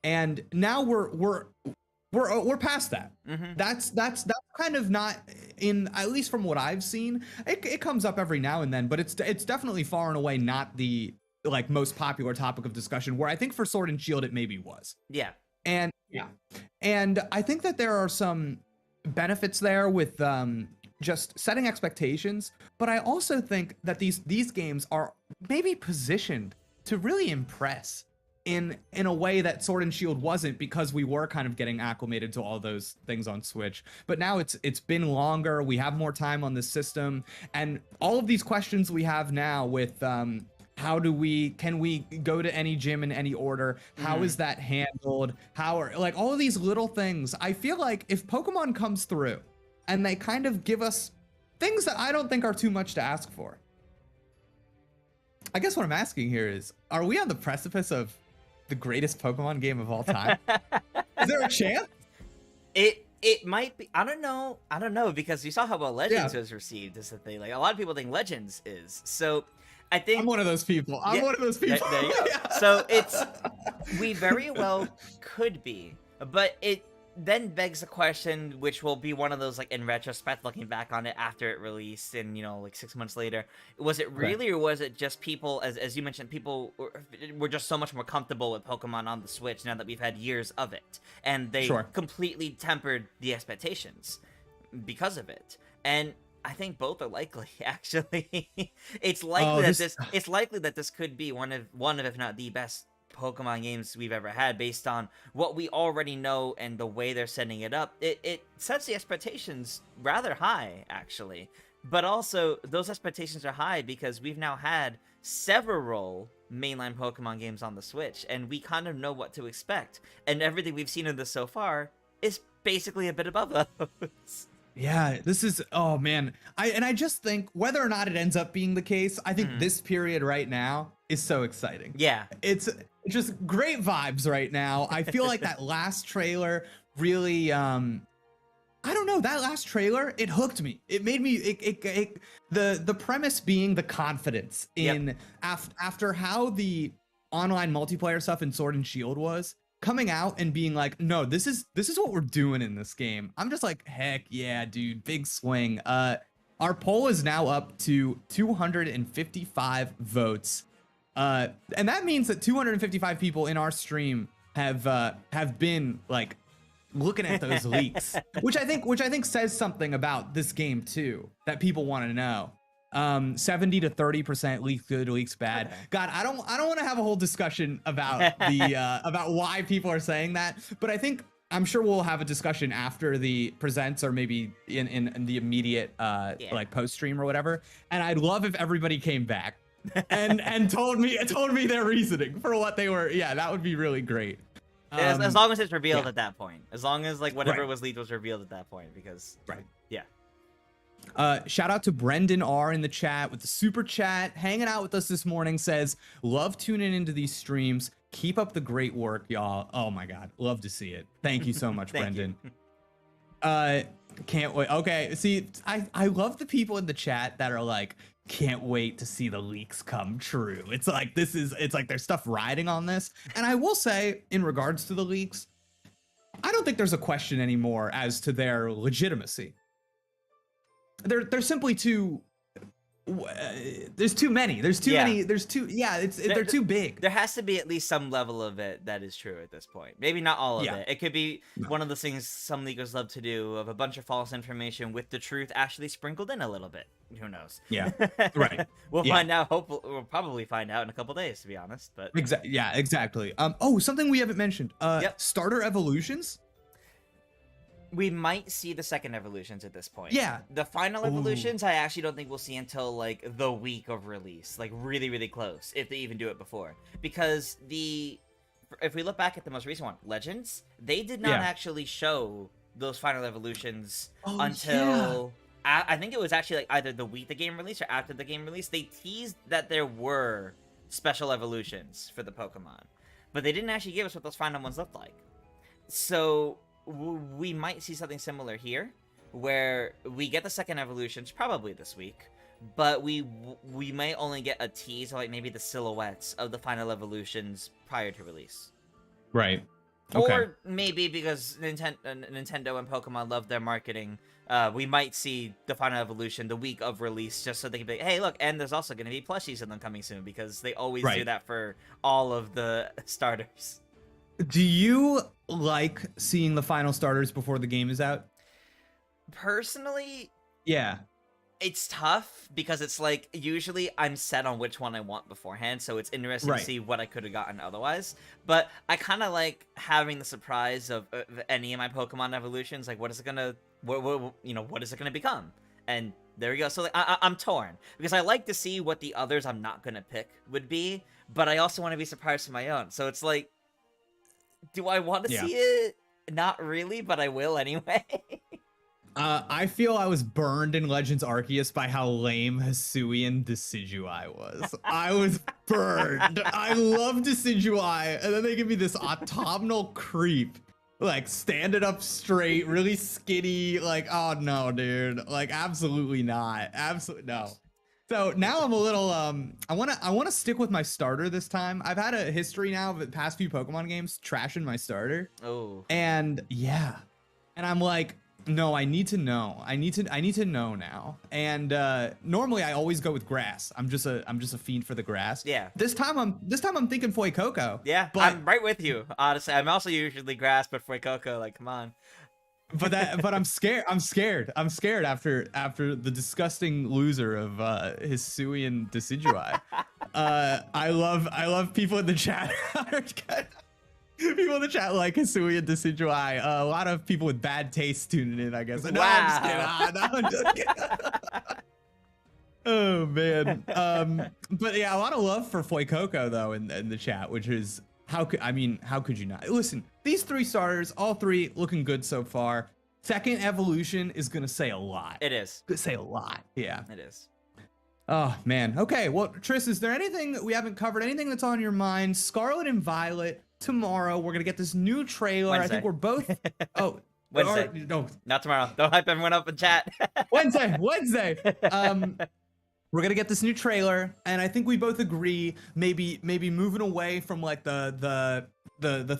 And now we're past that. Mm-hmm. That's kind of not in, at least from what I've seen. It comes up every now and then, but it's definitely far and away not the like most popular topic of discussion, where I think for Sword and Shield it maybe was. Yeah. And I think that there are some benefits there with just setting expectations, but I also think that these games are maybe positioned to really impress in a way that Sword and Shield wasn't, because we were kind of getting acclimated to all those things on Switch. But now it's been longer, we have more time on this system, and all of these questions we have now with can we go to any gym in any order? How is that handled? How are like all of these little things? I feel like if Pokemon comes through and they kind of give us things that I don't think are too much to ask for. I guess what I'm asking here is, are we on the precipice of the greatest Pokemon game of all time? Is there a chance? It might be. I don't know because you saw how well Legends was received. Is the thing. Like a lot of people think Legends is. So I think I'm one of those people. I'm one of those people. There you go. So we very well could be, but it then begs the question, which will be one of those like in retrospect, looking back on it after it released, and like 6 months later, was it really, or was it just people, as you mentioned, people were just so much more comfortable with Pokemon on the Switch now that we've had years of it, and they completely tempered the expectations because of it, and I think both are likely. Actually, it's likely it's likely that this could be one of if not the best Pokemon games we've ever had, based on what we already know and the way they're setting it up. It sets the expectations rather high, actually, but also those expectations are high because we've now had several mainline Pokemon games on the Switch, and we kind of know what to expect, and everything we've seen of this so far is basically a bit above those. Yeah, this is, oh man. I just think whether or not it ends up being the case, I think this period right now is so exciting. Yeah. It's just great vibes right now. I feel like that last trailer really, I don't know, that last trailer, it hooked me. It made me, the premise being the confidence in, after how the online multiplayer stuff in Sword and Shield was, coming out and being like, no, this is what we're doing in this game. I'm just like, heck yeah, dude, big swing. Our poll is now up to 255 votes. And that means that 255 people in our stream have been like looking at those leaks, which I think says something about this game too, that people want to know. 70 to 30% leaks good, leaks bad. Okay. God, I don't want to have a whole discussion about the about why people are saying that, but I'm sure we'll have a discussion after the presents, or maybe in the immediate like post stream or whatever. And I'd love if everybody came back and told me their reasoning for what they were. Yeah, that would be really great. As long as it's revealed at that point. As long as like whatever was leaked was revealed at that point, because yeah. Shout out to Brendan R in the chat with the super chat, hanging out with us this morning, says, love tuning into these streams. Keep up the great work, y'all. Oh my God. Love to see it. Thank you so much, Brendan. Can't wait. Okay. See, I love the people in the chat that are like, can't wait to see the leaks come true. It's like, it's like there's stuff riding on this. And I will say, in regards to the leaks, I don't think there's a question anymore as to their legitimacy. They're simply too. There's too many. There's too many. There's too. Yeah, they're too big. There has to be at least some level of it that is true at this point. Maybe not all of it. It could be one of those things some leakers love to do, of a bunch of false information with the truth actually sprinkled in a little bit. Who knows? Yeah, right. We'll find out. Hopefully, we'll probably find out in a couple days, to be honest. But exactly. Oh, something we haven't mentioned. Starter evolutions. We might see the second evolutions at this point. Yeah. The final evolutions, I actually don't think we'll see until, like, the week of release. Like, really, really close, if they even do it before. Because if we look back at the most recent one, Legends, they did not actually show those final evolutions until... I think it was actually, like, either the week the game released or after the game released. They teased that there were special evolutions for the Pokemon. But they didn't actually give us what those final ones looked like. So... we might see something similar here, where we get the second evolutions probably this week, but we may only get a tease of like maybe the silhouettes of the final evolutions prior to release. Right. Okay. Or maybe because Nintendo and Pokemon love their marketing, we might see the final evolution the week of release, just so they can be like, hey, look, and there's also going to be plushies in them coming soon, because they always do that for all of the starters. Do you like seeing the final starters before the game is out? Personally, yeah. It's tough, because it's like, usually I'm set on which one I want beforehand, so it's interesting to see what I could have gotten otherwise. But I kind of like having the surprise of any of my Pokemon evolutions. Like, what is it gonna, what is it gonna become? And there we go. So like, I'm torn because I like to see what the others I'm not gonna pick would be, but I also want to be surprised for my own. So it's like, do I want to see it? Not really, but I will anyway. I feel I was burned in Legends Arceus by how lame Hisuian Decidueye was. I was burned. I love Decidueye, and then they give me this autumnal creep. Like, standing up straight, really skinny, like, oh no, dude. Like, absolutely not. Absolutely no. So now I'm a little I wanna stick with my starter this time. I've had a history now of the past few Pokemon games trashing my starter. Oh. And yeah. And I'm like, no, I need to know. I need to know now. And normally I always go with grass. I'm just a fiend for the grass. Yeah. This time I'm thinking Fuecoco. Yeah, but I'm right with you. Honestly, I'm also usually grass, but Fuecoco, like, come on. but I'm scared. I'm scared after the disgusting loser of Hisuian Decidueye. I love people in the chat. People in the chat like Hisuian Decidueye. A lot of people with bad taste tuning in, I guess. No, Wow. I'm just kidding. Oh man. But yeah, a lot of love for Fuecoco though in the chat, which is how could you not? Listen, these 3 starters, all 3 looking good so far. Second evolution is gonna say a lot. It is. Gonna say a lot. Yeah. It is. Oh man. Okay. Well, Tris, is there anything that we haven't covered? Anything that's on your mind? Scarlet and Violet. Tomorrow we're gonna get this new trailer. Wednesday. I think we're both. Oh, Wednesday. No, Not tomorrow. Don't hype everyone up in chat. Wednesday. We're gonna get this new trailer, and I think we both agree maybe moving away from like the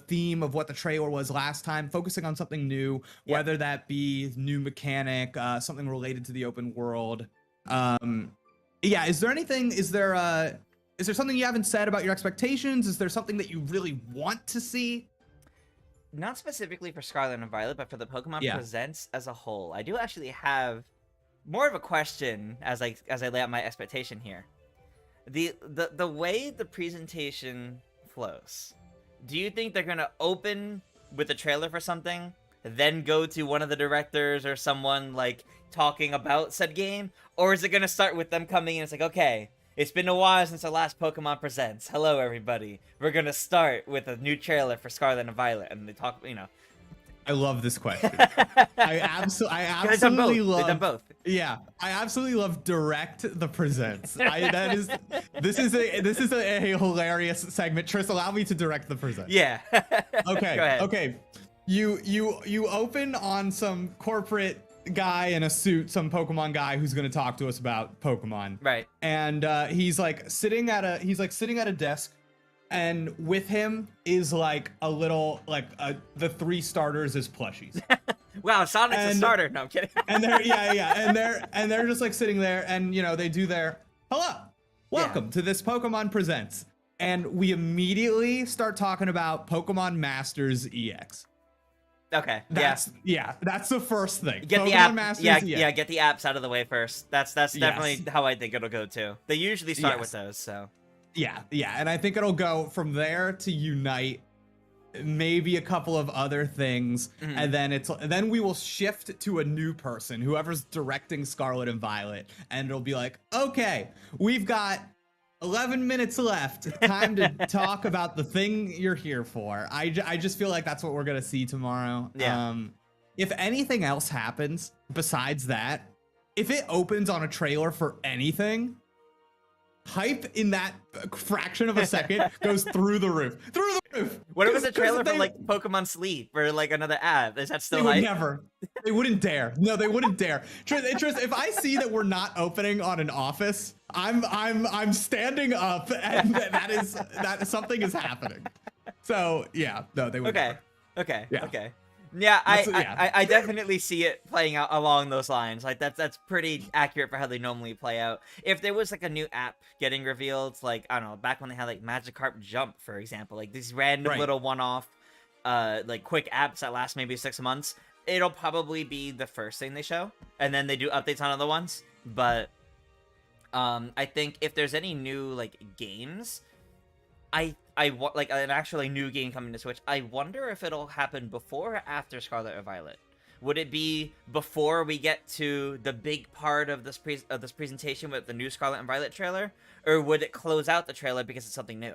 theme of what the trailer was last time, focusing on something new, whether that be new mechanic, something related to the open world. Yeah. Is there something you haven't said about your expectations? Is there something that you really want to see? Not specifically for Scarlet and Violet, but for the Pokemon Presents as a whole. I do actually have more of a question as I lay out my expectation here. The way the presentation flows, do you think they're gonna open with a trailer for something, then go to one of the directors or someone like talking about said game, or is it gonna start with them coming in and it's like, okay, it's been a while since the last Pokemon Presents. Hello, everybody. We're gonna start with a new trailer for Scarlet and Violet, and they talk, I love this question. I absolutely love. They've done both. Yeah, I absolutely love direct the presents. This is a hilarious segment. Tris, allow me to direct the present. Yeah. Okay. Go ahead. Okay. You open on some corporate guy in a suit, some Pokemon guy who's gonna talk to us about Pokemon. Right. And he's sitting at a desk, and with him is like a little the 3 starters as plushies. Wow, Sonic's a starter. No, I'm kidding. And they're just like sitting there, and they do their hello, welcome to this Pokemon Presents, and we immediately start talking about Pokemon Masters EX. Okay. That's the first thing. Get Pokemon the app. Masters Yeah, EX. yeah. Get the apps out of the way first. That's definitely how I think it'll go too. They usually start with those. So. Yeah, and I think it'll go from there to Unite, maybe a couple of other things, and then we will shift to a new person, whoever's directing Scarlet and Violet, and it'll be like, okay, we've got 11 minutes left. Time to talk about the thing you're here for. I just feel like that's what we're gonna see tomorrow. Yeah. If anything else happens besides that, if it opens on a trailer for anything, hype in that fraction of a second goes through the roof. What if it's a trailer for like Pokemon Sleep or like another app? Is that still hype? They wouldn't dare. No, they wouldn't dare. Tris, if I see that we're not opening on an office, I'm standing up, and that something is happening. So yeah, no, they wouldn't. Okay. Yeah. Okay. Yeah, I definitely see it playing out along those lines. Like that's pretty accurate for how they normally play out. If there was like a new app getting revealed, like I don't know, back when they had like Magikarp Jump, for example, like these random little one-off, like quick apps that last maybe 6 months, it'll probably be the first thing they show, and then they do updates on other ones. But I think if there's any new like games, I want like an actually new game coming to Switch. I wonder if it'll happen before or after Scarlet or Violet. would it be before we get to the big part of this presentation with the new Scarlet and Violet trailer, or would it close out the trailer because it's something new?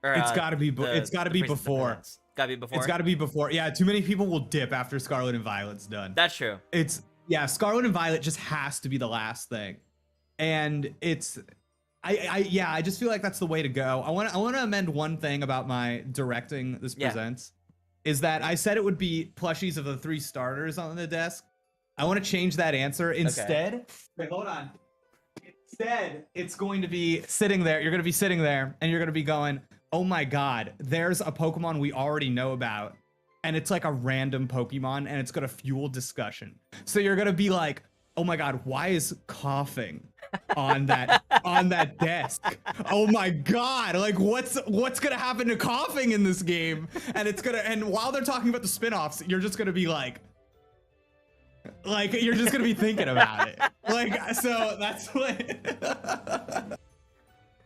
Or, it's got to be. It's got to be before. Got to be before. It's got to be before. Yeah, too many people will dip after Scarlet and Violet's done. That's true. Scarlet and Violet just has to be the last thing, and I just feel like that's the way to go. I want to amend one thing about my directing this presents, is that I said it would be plushies of the 3 starters on the desk. I want to change that answer. Instead, wait, hold on. Instead, it's going to be sitting there. You're going to be sitting there, and you're going to be going, oh my god, there's a Pokemon we already know about, and it's like a random Pokemon, and it's going to fuel discussion. So you're going to be like, oh my god, why is coughing on that desk? Oh my god, like what's going to happen to coughing in this game? And while they're talking about the spin-offs, you're just going to be like you're just going to be thinking about it. Like, so that's what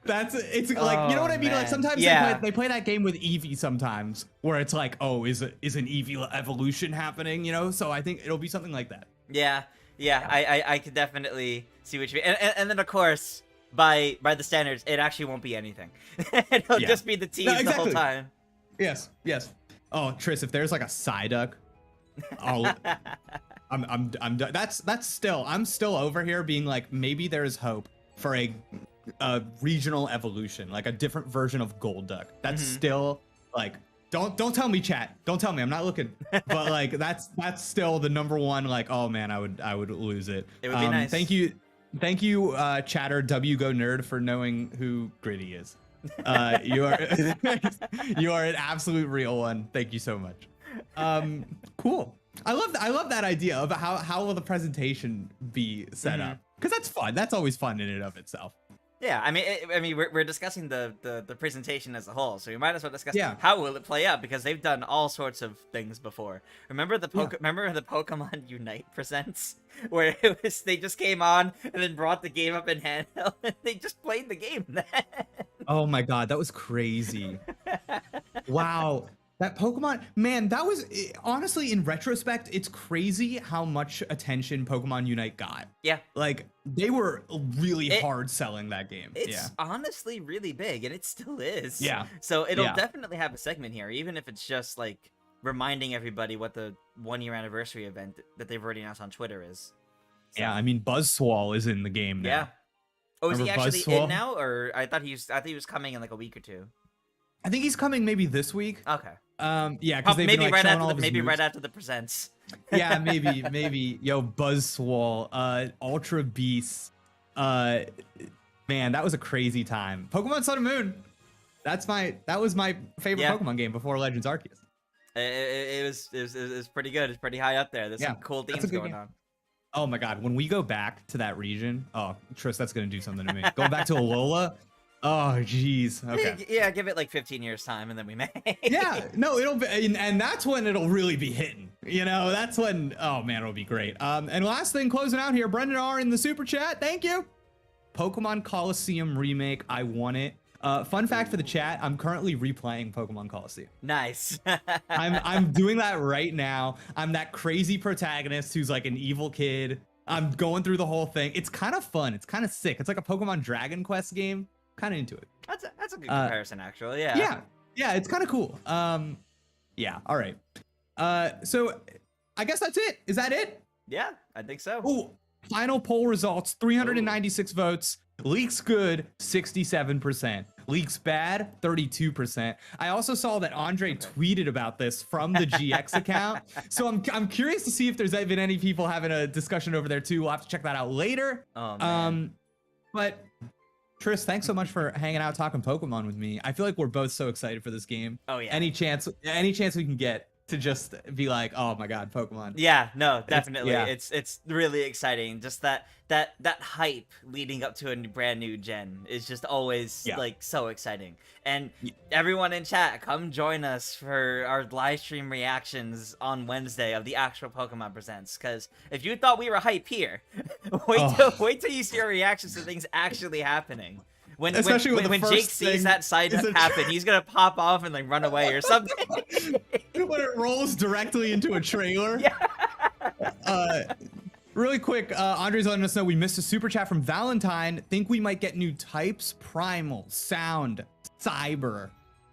it's like, you know what I mean? Man. Like sometimes they play that game with Eevee sometimes, where it's like, oh, is an Eevee evolution happening? You know, so I think it'll be something like that. Yeah. I could definitely see what you mean, and then of course by the standards, it actually won't be anything. It'll just be the tease the whole time. Yes. Oh, Triss, if there's like a Psyduck, I'm done. I'm still over here being like, maybe there's hope for a regional evolution, like a different version of Golduck. That's still like, don't tell me, chat. Don't tell me. I'm not looking. But like, that's still the number one. Like, oh man, I would lose it. It would be nice. Thank you, chatter W Go Nerd, for knowing who Gritty is. You are an absolute real one. Thank you so much. Cool. I love that idea of how will the presentation be set up, because that's fun. That's always fun in and of itself. Yeah, I mean, we're discussing the presentation as a whole, so we might as well discuss how will it play out, because they've done all sorts of things before. Remember the Pokemon Unite Presents, where they just came on and then brought the game up in handheld and they just played the game then. Oh my god, that was crazy! Wow. That Pokemon, man, that was, honestly, in retrospect, it's crazy how much attention Pokemon Unite got. Yeah. Like, they were really hard selling that game. It's honestly really big, and it still is. Yeah. So it'll definitely have a segment here, even if it's just, like, reminding everybody what the 1-year anniversary event that they've already announced on Twitter is. So. Yeah, I mean, Buzzswole is in the game now. Yeah. Oh, is he Remember actually Buzzswole? in now? Or I thought he was coming in, like, a week or two. I think he's coming maybe this week. Okay. Yeah, because they've been, like, showing all of his moves. right after the presents. Yeah, maybe. Yo, Buzzswole, Ultra Beast. Man, that was a crazy time. Pokemon Sun and Moon. That was my favorite Pokemon game before Legends Arceus. It was pretty good. It's pretty high up there. There's some cool themes going on. Oh my god, when we go back to that region, oh, Triss, that's gonna do something to me. Going back to Alola. Oh, jeez. Okay. Yeah, give it like 15 years time, and then we may. Yeah, no, it'll be, and that's when it'll really be hitting. You know, that's when. Oh man, it'll be great. And last thing, closing out here, Brendan R in the super chat. Thank you. Pokemon Colosseum remake. I want it. Fun fact for the chat: I'm currently replaying Pokemon Colosseum. Nice. I'm doing that right now. I'm that crazy protagonist who's like an evil kid. I'm going through the whole thing. It's kind of fun. It's kind of sick. It's like a Pokemon Dragon Quest game. Kind of into it. That's a good comparison, actually. Yeah. Yeah, it's kind of cool. Yeah. All right. So I guess that's it. Is that it? Yeah, I think so. Oh, final poll results: 396 votes. Leaks good, 67%. Leaks bad, 32%. I also saw that Andre tweeted about this from the GX account. So I'm curious to see if there's been any people having a discussion over there too. We'll have to check that out later. Oh man. But Triss, thanks so much for hanging out talking Pokemon with me. I feel like we're both so excited for this game. Oh yeah. Any chance we can get to just be like, oh my god, Pokemon. Yeah, no, definitely. It's really exciting. Just that hype leading up to a brand new gen is just always like so exciting. And everyone in chat, come join us for our live stream reactions on Wednesday of the actual Pokemon Presents. Because if you thought we were hype here, wait till you see our reactions to things actually happening. When Jake sees that Psyduck happen, he's gonna pop off and like run away or something. When it rolls directly into a trailer. Yeah. Really quick, Andre's letting us know we missed a super chat from Valentine. Think we might get new types: Primal, Sound, Cyber.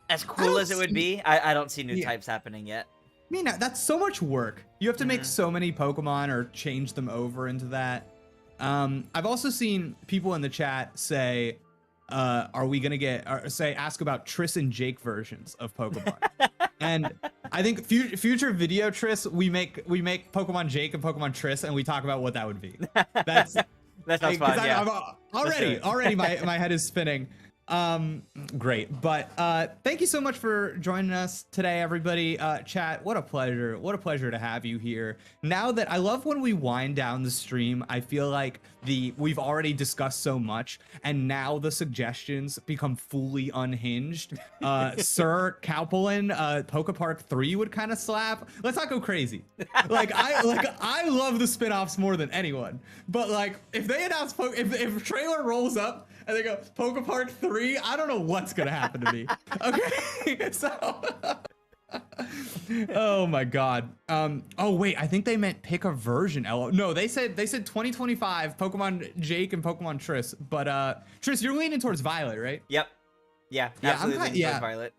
As cool as it would be, I don't see new types happening yet. I mean, that's so much work. You have to make so many Pokemon or change them over into that. I've also seen people in the chat say, are we gonna get, or ask about Triss and Jake versions of Pokemon? And I think future video Triss, we make Pokemon Jake and Pokemon Triss, and we talk about what that would be. That sounds fun. Yeah. Already my head is spinning. Great, but thank you so much for joining us today, everybody. Chat, what a pleasure to have you here. Now that I love when we wind down the stream, I feel like we've already discussed so much, and now the suggestions become fully unhinged. Sir Cowpelin, Pokepark 3 would kind of slap. Let's not go crazy. I love the spin-offs more than anyone, but like if they announce if a trailer rolls up and they go Pokepark 3, I don't know what's gonna happen to me. Okay, so oh my god. Oh wait, I think they meant pick a version. No, they said 2025 Pokemon Jake and Pokemon Triss. But Triss, you're leaning towards Violet, right? Yep. Yeah, absolutely leaning towards Violet.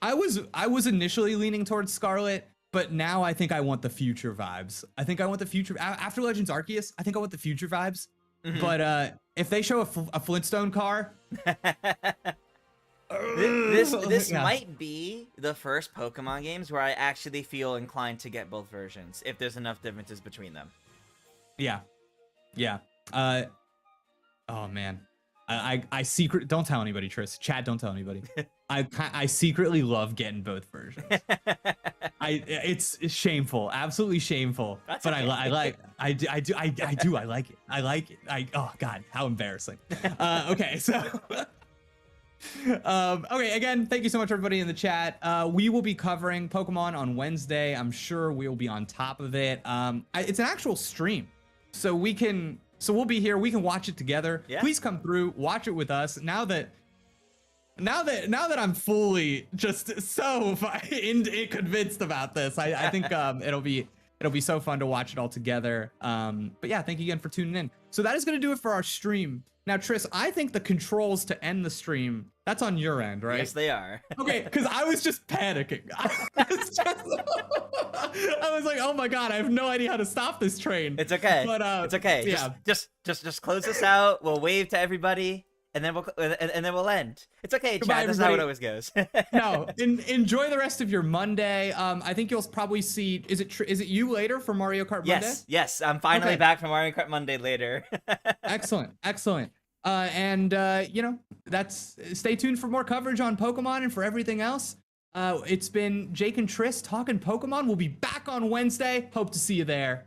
I was initially leaning towards Scarlet, but now I think I want the future vibes. I think I want the future after Legends Arceus. I think I want the future vibes. But if they show a Flintstone car, this might be the first Pokemon games where I actually feel inclined to get both versions if there's enough differences between them. Yeah. Oh man, I don't tell anybody, Triss. Chat, don't tell anybody. I secretly love getting both versions. It's shameful, absolutely shameful. That's but okay. I like it. Oh god, how embarrassing. Okay, so okay, again, thank you so much everybody in the chat. We will be covering Pokemon on Wednesday. I'm sure we'll be on top of it. It's an actual stream, so we'll be here. We can watch it together. Yeah. Please come through, watch it with us. Now that I'm fully just so convinced about this, I think it'll be so fun to watch it all together. But yeah, thank you again for tuning in. So that is going to do it for our stream. Now, Triss, I think the controls to end the stream, that's on your end, right? Yes, they are. Okay, because I was just panicking. I was like, oh my god, I have no idea how to stop this train. It's okay. But it's okay. Yeah. Just close this out. We'll wave to everybody. And then we'll end. It's okay, Chad. That's not how it always goes. No, enjoy the rest of your Monday. I think you'll probably see. Is it you later for Mario Kart Monday? Yes. I'm finally back from Mario Kart Monday later. Excellent. And stay tuned for more coverage on Pokemon and for everything else. It's been Jake and Triss talking Pokemon. We'll be back on Wednesday. Hope to see you there.